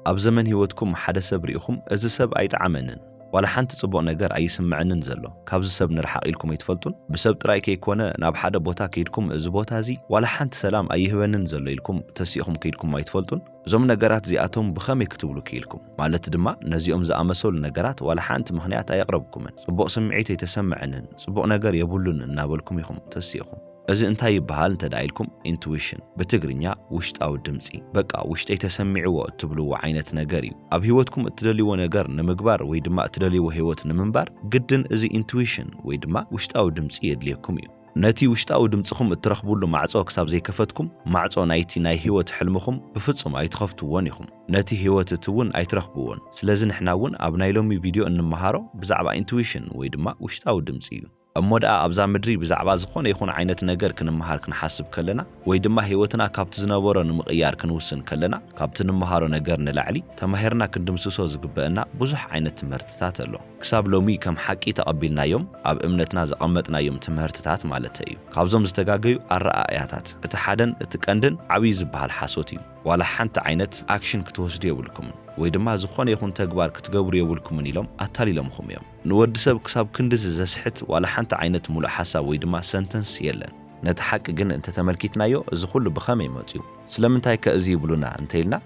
ኣብ ዘመን ህይወትኩም ሓደ ሰብ ርኢኹም እዚ ሰብ ኣይጣዓመንን ዋላ ሓንቲ ጽቡቕ ነገር ኣይስምዐንን ዘሎ ካብዚ ሰብ ንርሓቕ ኢልኩም ኣይትፈልጡን ብሰብ ጥራይ ከይኮነ ናብ ሓደ ቦታ ከይድኩም እዚ ቦታ እዚ ዋላ ሓንቲ ሰላም ኣይህበንን ዘሎ ኢልኩም ተሲኢኹም ከይድኩም ኣይትፈልጡን እዞም ነገራት እዚኣቶም ብኸመይ ክትብሉ ከይልኩም ማለት ድማ ነዚኦም ዝኣመሰሉ ነገራት ዋላ ሓንቲ ምኽንያት ኣየቕረብኩምን ጽቡቕ ስምዒት ኣይተሰምዐንን ጽቡቕ ነገር የብሉን እናበልኩም ኢኹም ተሲኢኹም እዚ እንታይ ይበሃል እንተዳኢልኩም ኢንቱዊሽን በትግርኛ ውሽጣዊ ድምጺ በቃ ውሽጠይ ተሰሚዕዎ እትብልዎ ዓይነት ነገር እዩ ኣብ ህይወትኩም እትደልይዎ ነገር ንምግባር ወይ ድማ እትደልይዎ ህይወት ንምንባር ግድን እዚ ኢንቱዊሽን ወይ ድማ ውሽጣዊ ድምጺ የድልየኩም እዩ ነቲ ውሽጣዊ ድምጽኹም እትረኽቡሉ ማዕጾ ክሳብ ዘይከፈትኩም ማዕጾ ናይቲ ናይ ህይወት ሕልምኹም ብፍጹም ኣይትኸፍትዎን ኢኹም ነቲ ህይወት እትውን ኣይትረኽብዎን ስለዚ ንሕና እውን ኣብ ናይ ሎሚ ቪድዮ እንመሃሮ ብዛዕባ ኢንቱዊሽን ወይ ድማ ውሽጣዊ ድምጺ እዩ እሞ ደኣ ኣብዛ ምድሪ ብዛዕባ ዝኾነ ይኹን ዓይነት ነገር ክንመሃር ክንሓስብ ከለና ወይ ድማ ህይወትና ካብቲ ዝነበሮ ንምቕያር ክንውስን ከለና ካብቲ ንምሃሮ ነገር ንላዕሊ ተማሂርና ክንድምስሶ ዝግበአና ብዙሕ ዓይነት ትምህርትታት ኣሎ ክሳብ ሎሚ ከም ሓቂ ተቐቢልናዮም ኣብ እምነትና ዘቐመጥናዮም ትምህርትታት ማለት እዩ ካብዞም ዝተጋገዩ ኣረኣእያታት እቲ ሓደን እቲ ቀንድን ዓብይ ዝበሃል ሓሶት እዩ ዋላ ሓንቲ ዓይነት ኣክሽን ክትወስዱ የብልኩምን ወይ ድማ ዝኾነ ይኹን ተግባር ክትገብሩ የብልኩምን ኢሎም ኣታሊሎምኩም እዮም ንወዲ ሰብ ክሳብ ክንድዚ ዘስሕት ዋላ ሓንቲ ዓይነት ሙሉእ ሓሳብ ወይ ድማ ሰንተንስ የለን ነቲ ሓቂ ግን እንተተመልኪትናዮ እዚ ኩሉ ብኸመይ መፅዩ ስለምንታይ ከእዚ ይብሉና እንተኢልና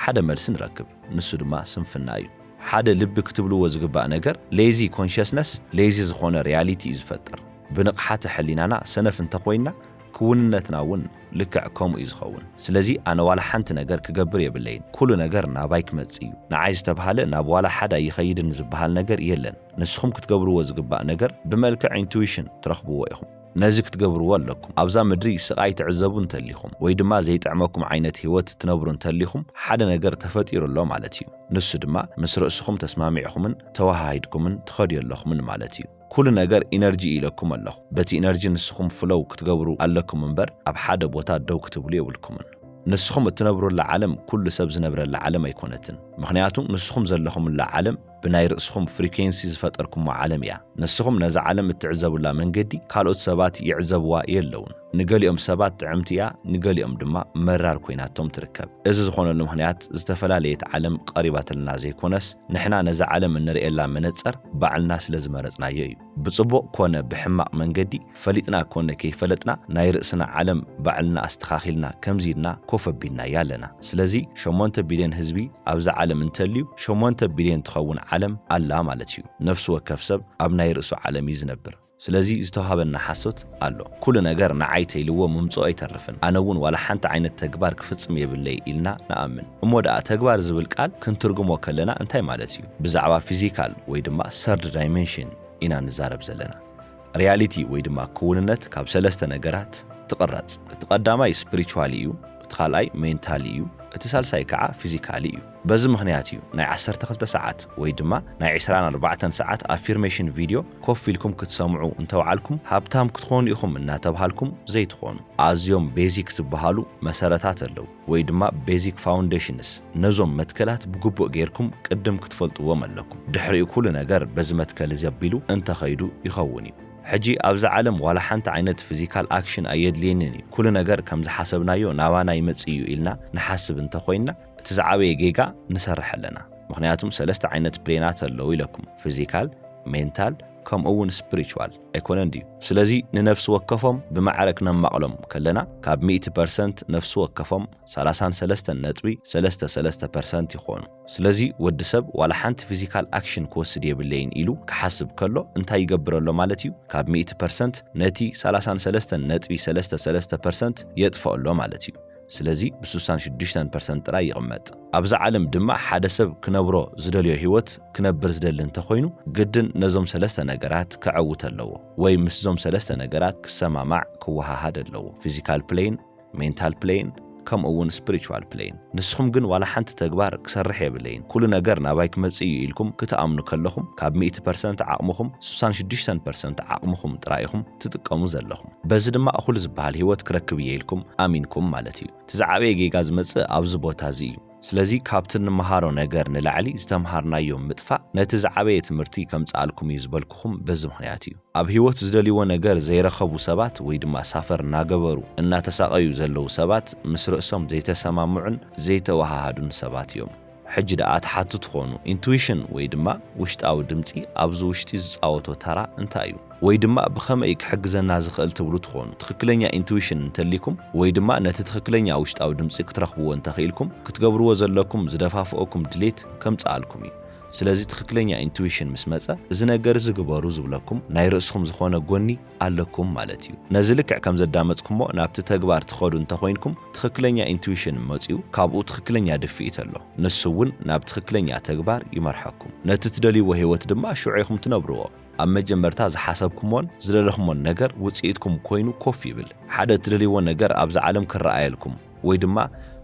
ሓደ መልሲ ንረክብ ንሱ ድማ ስንፍና እዩ ሓደ ልቢ ክትብልዎ ዝግባእ ነገር ሌዚ ኮንሽስነስ ሌዚ ዝኾነ ሪያሊቲ እዩ ዝፈጥር ብንቕሓቲ ሕሊናና ሰነፍ እንተኾይና ክውንነትና እውን ልክዕ ከምኡ እዩ ዝኸውን ስለዚ ኣነ ዋላ ሓንቲ ነገር ክገብር የብለይን ኩሉ ነገር ናባይ ክመጽእ እዩ ንዓይ ዝተባሃለ ናብ ዋላ ሓደ ይኸይድን ዝበሃል ነገር የለን ንስኹም ክትገብርዎ ዝግባእ ነገር ብመልክዕ ኢንቱዊሽን ትረኽብዎ ኢኹም ነዚ ክትገብርዎ ኣለኩም ኣብዛ ምድሪ ስቃይ ትዕዘቡ እንተሊኹም ወይ ድማ ዘይጥዕመኩም ዓይነት ህይወት ትነብሩ እንተሊኹም ሓደ ነገር ተፈጢሩ ኣሎ ማለት እዩ ንሱ ድማ ምስ ርእስኹም ተስማሚዕኹምን ተዋሃሂድኩምን ትኸድዩ ኣለኹምን ማለት እዩ ኩሉ ነገር ኢነርጂ ኢለኩም ኣለኹ በቲ ኢነርጂ ንስኹም ፍሎው ክትገብሩ ኣለኩም እምበር ኣብ ሓደ ቦታ ደው ክትብሉ የብልኩምን ንስኹም እትነብሩላ ዓለም ኩሉ ሰብ ዝነብረላ ዓለም ኣይኮነትን ምክንያቱም ንስኹም ዘለኹምላ ዓለም ብናይ ርእስኹም ፍሪኩዌንሲ ዝፈጠርኩሞ ዓለም እያ ንስኹም ነዛ ዓለም እትዕዘቡላ መንገዲ ካልኦት ሰባት ይዕዘብዋ የለውን ንገሊኦም ሰባት ጥዕምቲ እያ ንገሊኦም ድማ መራር ኮይናቶም ትርከብ እዚ ዝኾነሉ ምክንያት ዝተፈላለየት ዓለም ቀሪባትልና ዘይኮነስ ንሕና ነዛ ዓለም እንርእየላ መነጽር ባዕልና ስለ ዝመረጽናዮ እዩ ብጽቡቕ ኮነ ብሕማቕ መንገዲ ፈሊጥና ኮነ ከይፈለጥና ናይ ርእስና ዓለም ባዕልና ኣስተኻኺልና ከምዚድና ኮፍ ኣቢልና ያለና ስለዚ 8 ቢልዮን ህዝቢ ኣብዛ ዓለም እንተልዩ 8 ቢልዮን ትኸውን ዓለም ኣላ ማለት እዩ ነፍሱ ወከፍ ሰብ ኣብ ናይ ርእሱ ዓለም እዩ ዝነብር ስለዚ ዝተዋሃበና ሓሶት ኣሎ ኩሉ ነገር ንዓይ ተይልዎ ምምጽኦ ኣይተርፍን ኣነ እውን ዋላ ሓንቲ ዓይነት ተግባር ክፍጽም የብለይ ኢልና ንኣምን እሞ ደኣ ተግባር ዝብል ቃል ክንትርጉሞ ከለና እንታይ ማለት እዩ ብዛዕባ ፊዚካል ወይ ድማ ሰርድ ዳይሜንሽን ኢና ንዛረብ ዘለና ሪያሊቲ ወይ ድማ ክውንነት ካብ ሰለስተ ነገራት ትቕረጽ እቲ ቀዳማይ ስፒሪቹዋሊ እዩ እቲ ካልኣይ ሜንታሊ እዩ እቲ ሳልሳይ ከዓ ፊዚካሊ እዩ በዚ ምኽንያት እዩ ናይ 12 ሰዓት ወይ ድማ ናይ 24 ሰዓት ኣፊርሜሽን ቪድዮ ኮፍ ኢልኩም ክትሰምዑ እንተወዓልኩም ሃብታም ክትኾኑ ኢኹም እናተባሃልኩም ዘይትኾኑ ኣዝዮም ቤዚክ ዝበሃሉ መሰረታት ኣለዉ ወይ ድማ ቤዚክ ፋውንዴሽንስ ነዞም መትከላት ብግቡእ ጌርኩም ቅድም ክትፈልጥዎም ኣለኩም ድሕሪኡ ኩሉ ነገር በዚ መትከል ዘቢሉ እንተኸይዱ ይኸውን እዩ ሕጂ ኣብዛ ዓለም ዋላ ሓንቲ ዓይነት ፊዚካል ኣክሽን ኣየድልየንን እዩ ኩሉ ነገር ከም ዝሓሰብናዮ ናባና ይመጽእ እዩ ኢልና ንሓስብ እንተኾይና እቲ ዝዓበየ ጌጋ ንሰርሕ ኣለና ምክንያቱም ሰለስተ ዓይነት ፕሌናት ኣለዉ ኢለኩም ፊዚካል ሜንታል ከምኡውን ስፒሪቹዋል ኣይኮነን ድዩ ስለዚ ንነፍሲ ወከፎም ብማዕረግ ነማቕሎም ከለና ካብ 100% ነፍሲ ወከፎም 33.33% ይኾኑ ስለዚ ወዲ ሰብ ዋላ ሓንቲ ፊዚካል ኣክሽን ክወስድ የብለይን ኢሉ ክሓስብ ከሎ እንታይ ይገብረሎ ማለት እዩ ካብ 100% ነቲ 33.33% የጥፈአሎ ማለት እዩ ስለዚ ብ66% ጥራይ ይቕመጥ ኣብዛ ዓለም ድማ ሓደ ሰብ ክነብሮ ዝደልዮ ህይወት ክነብር ዝደሊ እንተኾይኑ ግድን ነዞም ሰለስተ ነገራት ክዕውት ኣለዎ ወይ ምስዞም ሰለስተ ነገራት ክሰማማዕ ክወሃሃድ ኣለዎ ፊዚካል ፕሌን ሜንታል ፕሌን ከምኡውን ስፒሪቹዋል ፕሌን ንስኹም ግን ዋላ ሓንቲ ተግባር ክሰርሕ የብለይን ኩሉ ነገር ናባይ ክመጽእ እዩ ኢልኩም ክትኣምኑ ከለኹም ካብ 100% ዓቕምኹም 66% ዓቕምኹም ጥራይኹም ትጥቀሙ ዘለኹም በዚ ድማ እኹል ዝበሃል ህይወት ክረክብ እየ ኢልኩም ኣሚንኩም ማለት እዩ ትዝዓበየ ጌጋ ዝመጽእ ኣብዚ ቦታ እዚ እዩ ስለዚ ካብቲ ንመሃሮ ነገር ንላዕሊ ዝተምሃርናዮም ምጥፋእ ነቲ ዝዓበየ ትምህርቲ ከምጻልኩም እዩ ዝበልኩኹም በዚ ምኽንያት እዩ ኣብ ህይወት ዝደልይዎ ነገር ዘይረኸቡ ሰባት ወይ ድማ ሳፈር እናገበሩ እናተሳቐዩ ዘለዉ ሰባት ምስ ርእሶም ዘይተሰማምዑን ዘይተዋሃሃዱን ሰባት እዮም ሕጂ ደኣ ተሓቱ ትኾኑ ኢንቱዊሽን ወይ ድማ ውሽጣዊ ድምፂ ኣብዚ ውሽጢ ዝፃወቶ ተራ እንታይ እዩ ወይ ድማ ብኸመይ ክሕግዘና ዝኽእል ትብሉ ትኾኑ ትኽክለኛ ኢንቱዊሽን እንተሊኩም ወይ ድማ ነቲ ትኽክለኛ ውሽጣዊ ድምፂ ክትረኽብዎ እንተኽኢልኩም ክትገብርዎ ዘለኩም ዝደፋፍኦኩም ድሌት ከምፃኣልኩም እዩ ስለዚ ትኽክለኛ ኢንቱዊሽን ምስ መፀ እዚ ነገር ዝግበሩ ዝብለኩም ናይ ርእስኩም ዝኾነ ጎኒ ኣለኩም ማለት እዩ ነዚ ልክዕ ከም ዘዳመፅኩሞ ናብቲ ተግባር ትኸዱ እንተኾይንኩም ትኽክለኛ ኢንቱዊሽን መፂኡ ካብኡ ትኽክለኛ ድፍኢት ኣሎ ንሱ እውን ናብ ትኽክለኛ ተግባር ይመርሐኩም ነቲ ትደልይዎ ህይወት ድማ ሽዑይኹም ትነብርዎ ኣብ መጀመርታ ዝሓሰብኩሞን ዝደለኽሞን ነገር ውፅኢትኩም ኮይኑ ኮፍ ይብል ሓደ ትደልይዎ ነገር ኣብዚ ዓለም ክረኣየልኩም ወይ ድማ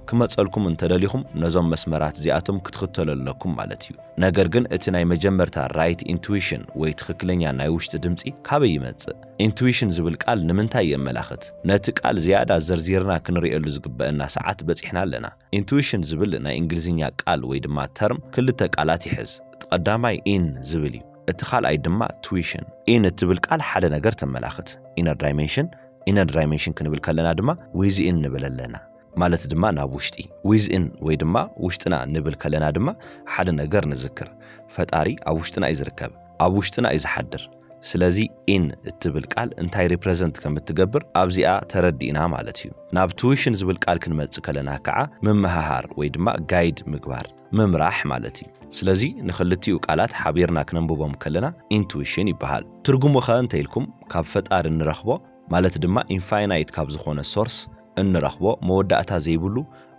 ክመፀልኩም እንተደሊኹም ነዞም መስመራት እዚኣቶም ክትኽተለለኩም ማለት እዩ ነገር ግን እቲ ናይ መጀመርታ ራይት ኢንቱዊሽን ወይ ትኽክለኛ ናይ ውሽጢ ድምፂ ካበይ ይመጽእ ኢንቱዊሽን ዝብል ቃል ንምንታይ የመላኽት ነቲ ቃል ዝያዳ ዘርዚርና ክንሪኤሉ ዝግበአና ሰዓት በፂሕና ኣለና ኢንቱዊሽን ዝብል ናይ እንግሊዝኛ ቃል ወይ ድማ ተርም ክልተ ቃላት ይሕዝ ተቐዳማይ ኢን ዝብል እዩ እቲ ካልኣይ ድማ ቱዊሽን ኢን እትብል ቃል ሓደ ነገር ተመላኽት ኢነር ዳይሜንሽን ክንብል ከለና ድማ ዊዝኢን ንብል ኣለና ማለት ድማ ናብ ውሽጢ ዊዝኢን ወይ ድማ ውሽጥና ንብል ከለና ድማ ሓደ ነገር ንዝክር ፈጣሪ ኣብ ውሽጥና እዩ ዝርከብ ኣብ ውሽጥና እዩ ዝሓድር ስለዚ ኢን እትብል ቃል እንታይ ሪፕሬዘንት ከም እትገብር ኣብዚኣ ተረዲእና ማለት እዩ ናብ ቱዊሽን ዝብል ቃል ክንመጽእ ከለና ከዓ መመሃሃር ወይ ድማ ጋይድ ምግባር ምምራሕ ማለት እዩ ስለዚ ንኽልቲኡ ቃላት ሓቢርና ክነንብቦም ከለና ኢንቱዊሽን ይበሃል ትርጉሙ ኸ እንተኢልኩም ካብ ፈጣሪ እንረኽቦ ማለት ድማ ኢንፋይናይት ካብ ዝኾነ ሶርስ እንረኽቦ መወዳእታ ዘይብሉ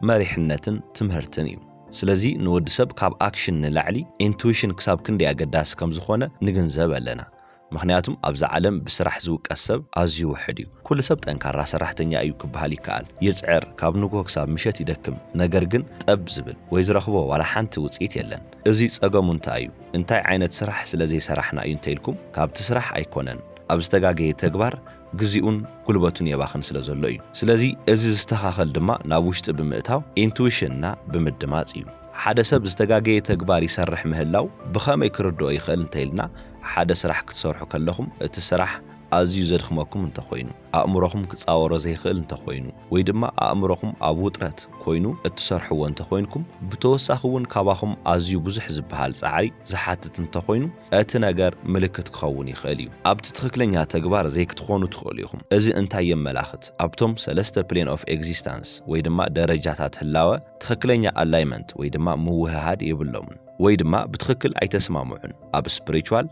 መሪሕነትን ትምህርትን እዩ ስለዚ ንወዲ ሰብ ካብ ኣክሽን ንላዕሊ ኢንቱዊሽን ክሳብ ክንደይ ኣገዳሲ ከም ዝኾነ ንግንዘብ ኣለና ምክንያቱም ኣብዚ ዓለም ብስራሕ ዝውቀስ ሰብ ኣዝዩ ውሕድ እዩ ኩሉ ሰብ ጠንካራ ሰራሕተኛ እዩ ክበሃል ይከኣል ይፅዕር ካብ ንጎ ክሳብ ምሸት ይደክም ነገር ግን ጠብ ዝብል ወይ ዝረኽቦ ዋላ ሓንቲ ውፅኢት የለን እዚ ፀገሙ እንታይ እዩ እንታይ ዓይነት ስራሕ ስለዘይሰራሕና እዩ እንተኢልኩም ካብቲ ስራሕ ኣይኮነን ኣብ ዝተጋገየ ተግባር ግዚኡን ጉልበቱን የባኽን ስለ ዘሎ እዩ ስለዚ እዚ ዝተኻኸል ድማ ናብ ውሽጢ ብምእታው ኢንቱዊሽንና ብምድማፅ እዩ ሓደ ሰብ ዝተጋገየ ተግባር ይሰርሕ ምህላው ብኸመይ ክርድኦ ይኽእል እንተኢልና ሓደ ስራሕ ክትሰርሑ ከለኹም እቲ ስራሕ ኣዝዩ ዘድኽመኩም እንተኾይኑ ኣእምሮኹም ክፃወሮ ዘይኽእል እንተኾይኑ ወይ ድማ ኣእምሮኹም ኣብ ውጥረት ኮይኑ እትሰርሕዎ እንተኾይንኩም ብተወሳኺ እውን ካባኹም ኣዝዩ ብዙሕ ዝበሃል ፃዕሪ ዝሓትት እንተኾይኑ እቲ ነገር ምልክት ክኸውን ይኽእል እዩ ኣብቲ ትኽክለኛ ተግባር ዘይክትኾኑ ትኽእሉ ኢኹም እዚ እንታይ የመላኽት ኣብቶም ሰለስተ ፕሌን ኦፍ ኤግዚስተንስ ወይ ድማ ደረጃታት ህላወ ትኽክለኛ ኣላይመንት ወይ ድማ ምውህሃድ የብሎምን ወይ ድማ ብትኽክል ኣይተስማምዑን ኣብ ስፒሪቹዋል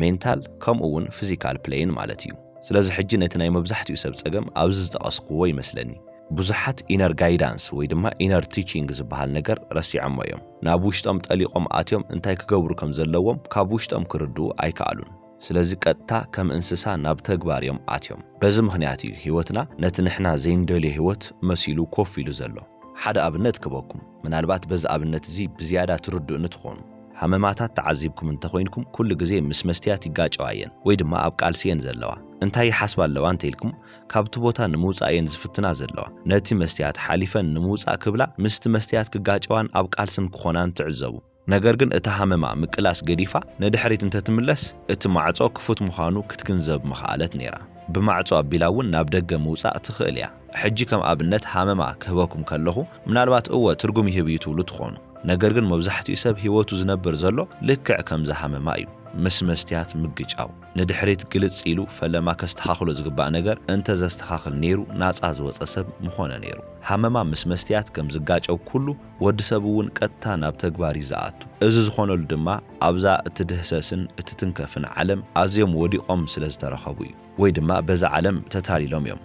ሜንታል ከምኡውን ፊዚካል ፕሌን ማለት እዩ ስለዚ ሕጂ ነቲ ናይ መብዛሕትኡ ሰብ ፀገም ኣብዚ ዝጠቐስክዎ ይመስለኒ ብዙሓት ኢነር ጋይዳንስ ወይ ድማ ኢነር ቲቺንግ ዝበሃል ነገር ረሲዖሞ እዮም ናብ ውሽጦም ጠሊቖም ኣትዮም እንታይ ክገብሩ ከም ዘለዎም ካብ ውሽጦም ክርድኡ ኣይከኣሉን ስለዚ ቀጥታ ከም እንስሳ ናብ ተግባር እዮም ኣትዮም በዚ ምክንያት እዩ ህይወትና ነቲ ንሕና ዘይንደልዮ ህይወት መሲሉ ኮፍ ኢሉ ዘሎ ሓደ ኣብነት ክበኩም ምናልባት በዚ ኣብነት እዚ ብዝያዳ ትርድኡ ንትኾኑ ሃመማታት ተዓዚብኩም እንተኾይንኩም ኩሉ ግዜ ምስ መስትያት ይጋጨዋየን ወይ ድማ ኣብ ቃልሲየን ዘለዋ እንታይ ይሓስባ ኣለዋ እንተኢልኩም ካብቲ ቦታ ንምውፃእየን ዝፍትና ዘለዋ ነቲ መስትያት ሓሊፈን ንምውፃእ ክብላ ምስቲ መስትያት ክጋጨዋን ኣብ ቃልስን ክኾናን ትዕዘቡ ነገር ግን እቲ ሃመማ ምቅላስ ገዲፋ ንድሕሪት እንተትምለስ እቲ ማዕጾ ክፉት ምዃኑ ክትግንዘብ ምኽኣለት ነይራ ብማዕጾ ኣቢላ እውን ናብ ደገ ምውፃእ ትኽእል እያ ሕጂ ከም ኣብነት ሃመማ ክህበኩም ከለኹ ምናልባት እወ ትርጉም ይህብ እዩ ትብሉ ትኾኑ ነገር ግን መብዛሕትኡ ሰብ ህይወቱ ዝነብር ዘሎ ልክዕ ከምዛ ሃመማ እዩ ምስ መስትያት ምግጫው ንድሕሪት ግልጽ ኢሉ ፈለማ ከስተኻኽሎ ዝግባእ ነገር እንተዘስተኻኽል ነይሩ ናፃ ዝወፀ ሰብ ምኾነ ነይሩ ሃመማ ምስ መስትያት ከም ዝጋጨው ኩሉ ወዲ ሰብ እውን ቀጥታ ናብ ተግባር ይዝኣቱ እዚ ዝኾነሉ ድማ ኣብዛ እትድህሰስን እትትንከፍን ዓለም ኣዝዮም ወዲቖም ስለ ዝተረኸቡ እዩ ወይ ድማ በዛ ዓለም ተታሊሎም እዮም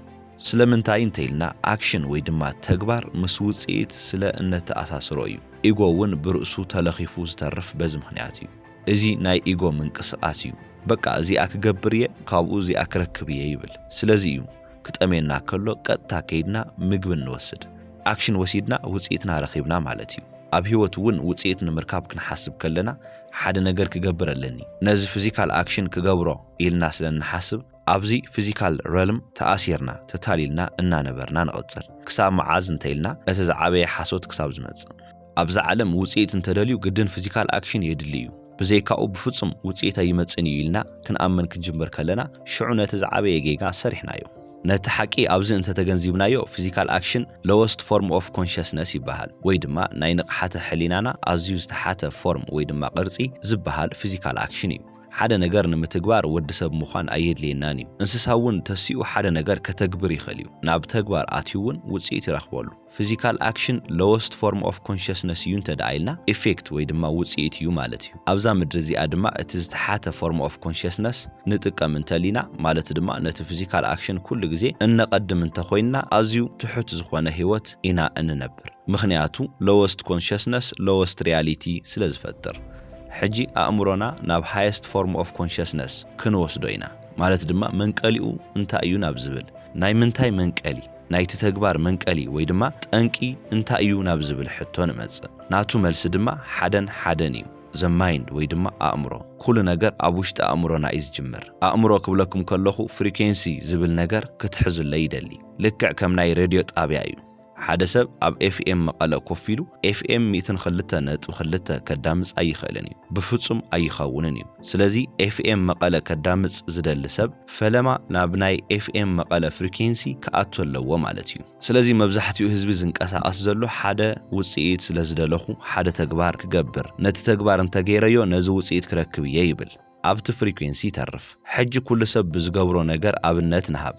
ስለምንታይ እንተኢልና ኣክሽን ወይ ድማ ተግባር ምስ ውፅኢት ስለ እነተኣሳስሮ እዩ ኢጎ እውን ብርእሱ ተለኺፉ ዝተርፍ በዚ ምክንያት እዩ እዚ ናይ ኢጎ ምንቅስቓስ እዩ በቃ እዚኣ ክገብር እየ ካብኡ እዚኣ ክረክብ እየ ይብል ስለዚ እዩ ክጠሜና ከሎ ቀጥታ ከይድና ምግቢ ንወስድ ኣክሽን ወሲድና ውፅኢትና ረኺብና ማለት እዩ ኣብ ህይወት እውን ውፅኢት ንምርካብ ክንሓስብ ከለና ሓደ ነገር ክገብር ኣለኒ ነዚ ፊዚካል ኣክሽን ክገብሮ ኢልና ስለንሓስብ ኣብዚ ፊዚካል ሬልም ተኣሲርና ተታሊልና እናነበርና ንቕፅል ክሳብ መዓዝ እንተኢልና እቲ ዝዓበየ ሓሶት ክሳብ ዝመጽእ ኣብዚ ዓለም ውፅኢት እንተደልዩ ግድን ፊዚካል ኣክሽን የድሊ እዩ ብዘይካኡ ብፍጹም ውፅኢት ኣይመጽእን እዩ ኢልና ክንኣምን ክንጅምር ከለና ሽዑ ነቲ ዝዓበየ ጌጋ ሰሪሕናዮ ነቲ ሓቂ ኣብዚ እንተተገንዚብናዮ ፊዚካል ኣክሽን lowest form of consciousness ይበሃል ወይ ድማ ናይ ንቕሓተ ሕሊናና ኣዝዩ ዝተሓተ ፎርም ወይ ድማ ቅርጺ ዝበሃል ፊዚካል ኣክሽን እዩ ሓደ ነገር ንምትግባር ወዲ ሰብ ምዃን ኣየድልየናን እዩ እንስሳ እውን ተሲኡ ሓደ ነገር ከተግብር ይኽእል እዩ ናብ ተግባር ኣትዩ እውን ውጽኢት ይረኽበሉ ፊዚካል ኣክሽን lowest form of consciousness እዩ እንተደኣይልና ኢፌክት ወይ ድማ ውጽኢት እዩ ማለት እዩ ኣብዛ ምድሪ እዚኣ ድማ እቲ ዝተሓተ form of consciousness ንጥቀም እንተሊና ማለት ድማ ነቲ ፊዚካል ኣክሽን ኩሉ ግዜ እነቐድም እንተኾይንና ኣዝዩ ትሑት ዝኾነ ህይወት ኢና እንነብር ምኽንያቱ lowest consciousness lowest reality ስለ ዝፈጥር ሕጂ ኣእምሮና ናብ highest form of consciousness ክንወስዶ ኢና ማለት ድማ መንቀሊኡ እንታይ እዩ ናብ ዝብል ናይ ምንታይ መንቀሊ ናይቲ ተግባር መንቀሊ ወይ ድማ ጠንቂ እንታይ እዩ ናብ ዝብል ሕቶ ንመጽእ ናቱ መልሲ ድማ ሓደን እዩ the mind ወይ ድማ ኣእምሮ ኩሉ ነገር ኣብ ውሽጢ ኣእምሮና እዩ ዝጅምር ኣእምሮ ክብለኩም ከለኹ ፍሪኩዌንሲ ዝብል ነገር ክትሕዙለይ ይደሊ ልክዕ ከም ናይ ሬድዮ ጣብያ እዩ ሓደ ሰብ ኣብ FM መቐለ ኮፍ ኢሉ FM 102.2 ከዳምጽ ኣይኽእልን እዩ ብፍጹም ኣይኸውንን እዩ ስለዚ FM መቐለ ከዳምጽ ዝደሊ ሰብ ፈለማ ናብ ናይ FM መቐለ ፍሪኩዌንሲ ክኣቱ ኣለዎ ማለት እዩ ስለዚ መብዛሕትኡ ህዝቢ ዝንቀሳቐስ ዘሎ ሓደ ውጽኢት ስለ ዝደለኹ ሓደ ተግባር ክገብር ነቲ ተግባር እንተገይረዮ ነዚ ውጽኢት ክረክብ እየ ይብል ኣብቲ ፍሪኩዌንሲ ይተርፍ ሕጂ ኩሉ ሰብ ብዝገብሮ ነገር ኣብነት ንሃብ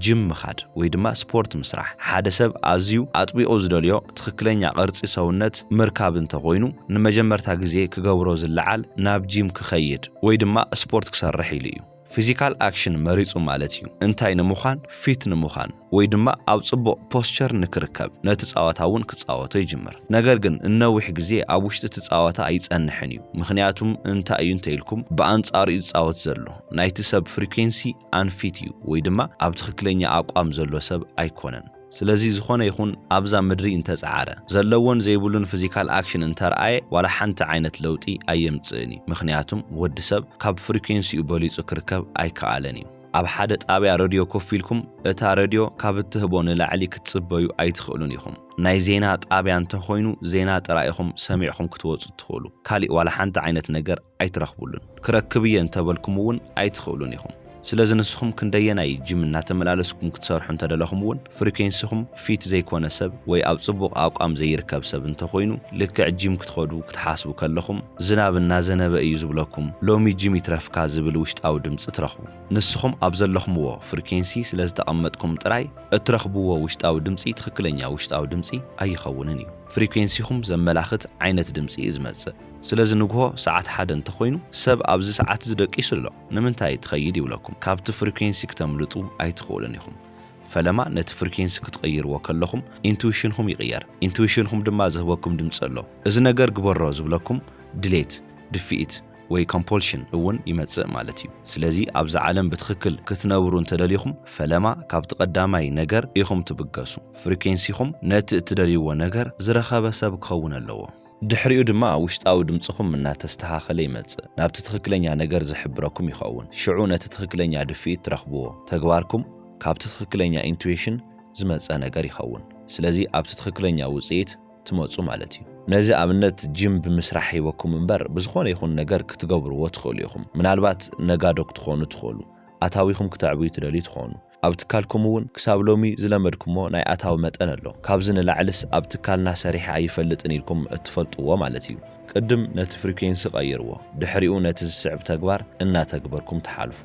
ጅም ምኻድ ወይ ድማ ስፖርት ምስራሕ ሓደ ሰብ ኣዝዩ ኣጥቢቆ ዝደልዮ ትክክለኛ ቅርጺ ሰውነት ምርካብ እንተኾይኑ ንመጀመርታ ግዜ ክገብሮ ዝለዓል ናብ ጂም ክኸይድ ወይ ድማ ስፖርት ክሰርሕ ኢሉ እዩ ፊዚካል ኣክሽን መሪጹ ማለት እዩ እንታይ ንምዃን ፊት ንምዃን ወይ ድማ ኣብ ጽቡቕ ፖስቸር ንክርከብ ነቲ ጻወታ እውን ክጻወቶ ይጅምር ነገር ግን እነዊሕ ግዜ ኣብ ውሽጢ እቲ ጻወታ ኣይጸንሕን እዩ ምኽንያቱም እንታይ እዩ እንተኢልኩም ብኣንጻሩ እዩ ጻወት ዘሎ ናይቲ ሰብ ፍሪኩዌንሲ አንፊት እዩ ወይ ድማ ኣብ ትክክለኛ ኣቋም ዘሎ ሰብ ኣይኮነን ስለዚ ዝኾነ ይኹን ኣብዛ ምድሪ እንተጻዓረ ዘለዎን ዘይብሉን ፊዚካል ኣክሽን እንተርኣየ ዋላ ሓንቲ ዓይነት ለውጢ ኣየምጽእኒ ምኽንያቱም ወዲ ሰብ ካብ ፍሪኩዌንሲኡ በሊጹ ክርከብ ኣይከኣለን እዩ ኣብ ሓደ ጣብያ ሬድዮ ኮፍ ኢልኩም እታ ሬድዮ ካብ እትህቦ ንላዕሊ ክትጽበዩ ኣይትኽእሉን ኢኹም ናይ ዜና ጣብያ እንተኾይኑ ዜና ጥራኢኹም ሰሚዕኹም ክትወጹ ትኽእሉ ካሊእ ዋላ ሓንቲ ዓይነት ነገር ኣይትረኽቡሉን ክረክብየ እንተበልኩም እውን ኣይትኽእሉን ኢኹም ስለዚ ንስኹም ክንደየናይ ጂም እናተመላለስኩም ክትሰርሑ እንተደለኹም እውን ፍሪኩዌንሲኹም ፊት ዘይኮነ ሰብ ወይ ኣብ ጽቡቕ ኣቋም ዘይርከብ ሰብ እንተኾይኑ ልክዕ ጂም ክትኸዱ ክትሓስቡ ከለኹም ዝናብ እናዘነበ እዩ ዝብለኩም ሎሚ ጂም ይትረፍካ ዝብል ውሽጣዊ ድምፂ ትረኽቡ ንስኹም ኣብ ዘለኹምዎ ፍሪኩዌንሲ ስለ ዝተቐመጥኩም ጥራይ እትረኽብዎ ውሽጣዊ ድምፂ ትክክለኛ ውሽጣዊ ድምፂ ኣይኸውንን እዩ ፍሪኩዌንሲኹም ዘመላኽት ዓይነት ድምፂ እዩ ዝመጽእ ስለዚ ንግሆ ሰዓት ሓደ እንተኾይኑ ሰብ ኣብዚ ሰዓት ዝደቂሱ ኣሎ ንምንታይ ትኸይድ ይብለኩም ካብቲ ፍሪኩዌንሲ ክትምልጡ ኣይትኽእሉን ኢኹም ፈለማ ነቲ ፍሪኩዌንሲ ክትቀይርዎ ከለኹም ኢንቱዊሽንኹም ይቕየር ኢንቱዊሽንኹም ድማ ዝህበኩም ድምፂ ኣሎ እዚ ነገር ግበሮ ዝብለኩም ድሌት ድፊኢት ወይ ኮምፖልሽን እውን ይመጽእ ማለት እዩ ስለዚ ኣብዚ ዓለም ብትክክል ክትነብሩ እንተደሊኹም ፈለማ ካብቲ ቀዳማይ ነገር ኢኹም ትብገሱ ፍሪኩዌንሲኹም ነቲ እትደልይዎ ነገር ዝረኸበ ሰብ ክኸውን ኣለዎ ድሕሪኡ ድማ ውሽጣዊ ድምጽኹም እናተስተኻኸለ ይመጽእ ናብቲ ትክክለኛ ነገር ዝሕብረኩም ይኸውን ሽዑ ነቲ ትክክለኛ ድፊኢት ትረኽብዎ ተግባርኩም ካብቲ ትክክለኛ ኢንቱዊሽን ዝመጽእ ነገር ይኸውን ስለዚ ኣብቲ ትክክለኛ ውጽኢት ትመጹ ማለት እዩ ነዚ ኣብነት ጂም ብምስራሕ ሂወኩም እምበር ብዝኾነ ይኹን ነገር ክትገብርዎ ትኽእሉ ኢኹም ምናልባት ነጋዶ ክትኾኑ ትኽእሉ ኣታዊኹም ክትዕብዩ ትደልዩ ትኾኑ ኣብ ትካልኩም እውን ክሳብ ሎሚ ዝለመድኩሞ ናይ ኣታዊ መጠን ኣሎ ካብዚ ንላዕልስ ኣብ ትካልና ሰሪሕ ኣይፈልጥን ኢልኩም እትፈልጥዎ ማለት እዩ ቅድም ነቲ ፍሪኩዌንሲ ቀይርዎ ድሕሪኡ ነቲ ዝስዕብ ተግባር እናተግበርኩም ትሓልፉ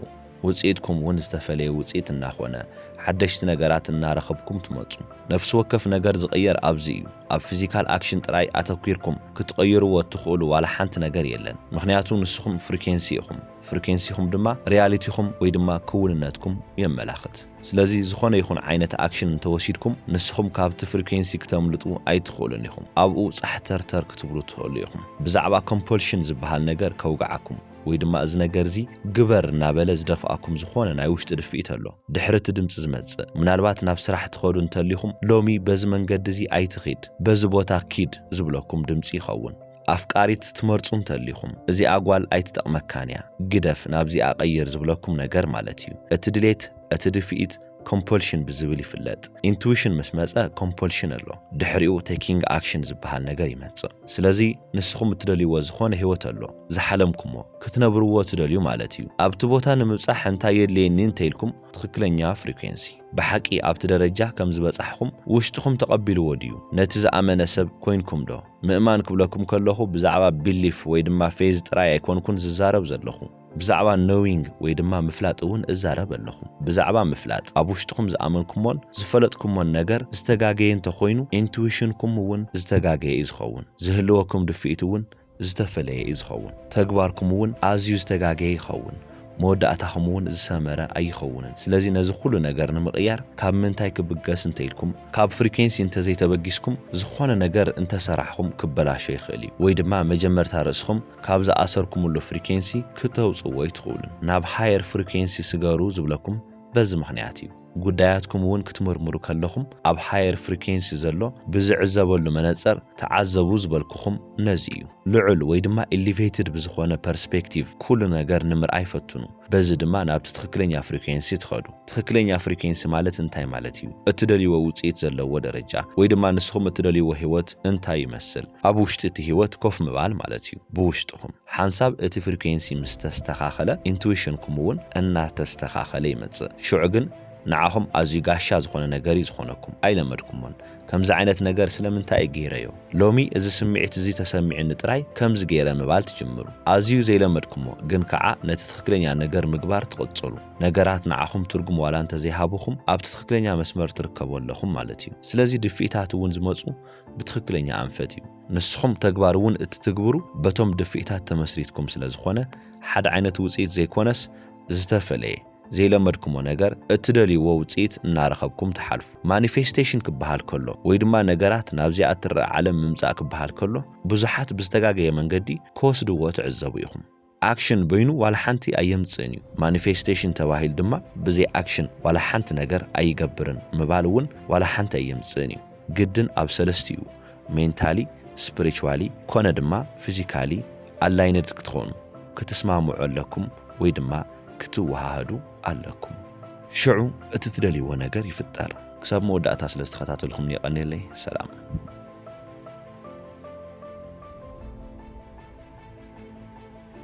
ውጽኢትኩም እውን ዝተፈለየ ውጽኢት እናኾነ ሓደሽቲ ነገራት እናረኸብኩም ትመጹ ነፍሲ ወከፍ ነገር ዝቕየር ኣብዚ እዩ ኣብ ፊዚካል ኣክሽን ጥራይ ኣተኲርኩም ክትቀይርዎ ትኽእሉ ዋላ ሓንቲ ነገር የለን ምኽንያቱ ንስኹም ፍሪኩዌንሲ ኢኹም ፍሪኩዌንሲኹም ድማ ሪያሊቲኹም ወይ ድማ ክውንነትኩም የመላኽት ስለዚ ዝኾነ ይኹን ዓይነት ኣክሽን እንተወሲድኩም ንስኹም ካብቲ ፍሪኩዌንሲ ክትምልጡ ኣይትኽእሉን ኢኹም ኣብኡ ጻሕተርተር ክትብሉ ትኽእሉ ኢኹም ብዛዕባ ኮምፖልሽን ዝበሃል ነገር ከውግዓኩም ወይ ድማ እዚ ነገር እዚ ግበር እናበለ ዝደፍኣኩም ዝኾነ ናይ ውሽጢ ድፊኢት ኣሎ ድሕርቲ ድምፂ ዝመጽእ ምናልባት ናብ ስራሕ ትኸዱ እንተሊኹም ሎሚ በዚ መንገዲ እዚ ኣይትኺድ በዚ ቦታ ኪድ ዝብለኩም ድምፂ ይኸውን ኣፍቃሪት ትመርጹ እንተሊኹም እዚ ኣጓል ኣይትጠቕመካን እያ ግደፍ ናብዚ ኣቐይር ዝብለኩም ነገር ማለት እዩ እቲ ድሌት እቲ ድፊኢት compulsion ብዝብል ይፍለጥ intuition ምስ መጸ compulsion ኣሎ ድሕሪኡ taking action ዝበሃል ነገር ይመጽእ ስለዚ ንስኹም እትደልይዎ ዝኾነ ህይወት ኣሎ ዝሓለምኩሞ ክትነብርዎ ትደልዩ ማለት እዩ ኣብቲ ቦታ ንምብጻሕ እንታይ የድልየኒ እንተይልኩም ትክክለኛ ፍሪኩዌንሲ بحقي أبت درجة كم زبصحكم وشتكم تقبلوا وديو نتيجة أمانة سب كوينكم ده مأمان كبلكم كلهو بزعبة بيليف ويدما فيز تراي يكون كون زارب زلهم بزعبة knowing ويدما مفلات أون الزارب لهم بزعبة مفلات أبوشتكم زأمنكمون زفلتكمون نجر استجاجين تخوينو intuitionكم ون استجاجي إزخون زهلوكم دفيتون زتفلي إزخون تجباركم ون أزيو استجاجي خون مودعتهم ون زسامرة أي خونن سلازي نزخلو نجار نمغيار كاب منتاي كبقاس انتيلكم كاب فريكينسي انت زي تبقيسكم زخوانا نجار انت سرحكم كبلا شيخ إلي ويدما مجمر تارسكم كاب زا أسركم اللو فريكينسي كتوز ويتخولن ناب حاير فريكينسي سيجارو زبلكم بز مخنياتيو ጉዳያትኩም ውን ክትመርምሩ ከለኹም ኣብ ሃየር ፍሪኩዌንሲ ዘሎ ብዝዕዘበሉ መነጽር ተዓዘቡ ዝበልኩኹም ነዚ እዩ ልዑል ወይ ድማ ኤሌቬትድ ብዝኾነ ፐርስፔክቲቭ ኩሉ ነገር ንምርኣይ ፈትኑ በዚ ድማ ናብቲ ትክክለኛ ፍሪኩዌንሲ ትኸዱ ትክክለኛ ፍሪኩዌንሲ ማለት እንታይ ማለት እዩ እትደልይዎ ውጽኢት ዘለዎ ደረጃ ወይ ድማ ንስኹም እትደልይዎ ህይወት እንታይ ይመስል ኣብ ውሽጢ እቲ ህይወት ኮፍ ምባል ማለት እዩ ብውሽጥኹም ሓንሳብ እቲ ፍሪኩዌንሲ ምስ ተስተኻኸለ ኢንቱዊሽንኩም ውን እናተስተኻኸለ ይመጽእ ሽዑ ግን نعهم أزي قاشا زخونا نجاري زخونكم أين مدكمون كم زعينة نجار سلامنتا إجيريو لومي إذا سمعت زي تسمع النتراي كم زجيرة مبال تجمرو أزيو زي لمدكمو جن كعا نتتخكلين يا نجار مقبار تقصلو نجارات نعهم ترجم ولا أنت زي هابوخم أبتتخكلين يا مسمار تركبوا لهم مالتيو سلازي دفيتات ونزمصو بتخكلين يا أنفتيو نسخم تكبرون تتكبرو بتم دفيتات تمسريتكم سلازخونا حد عينة وزيت زي كونس زتفلي زي لمدكم ونجار اتدلي ووصيت نارخبكم تحالف مانيفيستيشن كبحال كله ويدما نجارات نابزي اتر عالم ممصا كبحال كله بزحات بزتغاغي منغدي كوسدو تعزبو يخم اكشن بينو ولا حنتي ايمصنيو مانيفيستيشن تواهيل دما بزي اكشن ولا حنت نجار ايغبرن مبالون ولا حنت ايمصنيو جدن اب سلستيو مينتالي سبيريتشوالي كونه دما فيزيكالي الايند كتخونو كتسمعوا عليكم ويدما كتوهادو عليكم شعو اتتدلي ونجار يفتر كساب مودعتا سلستخاتاتو لهم يقني لي سلام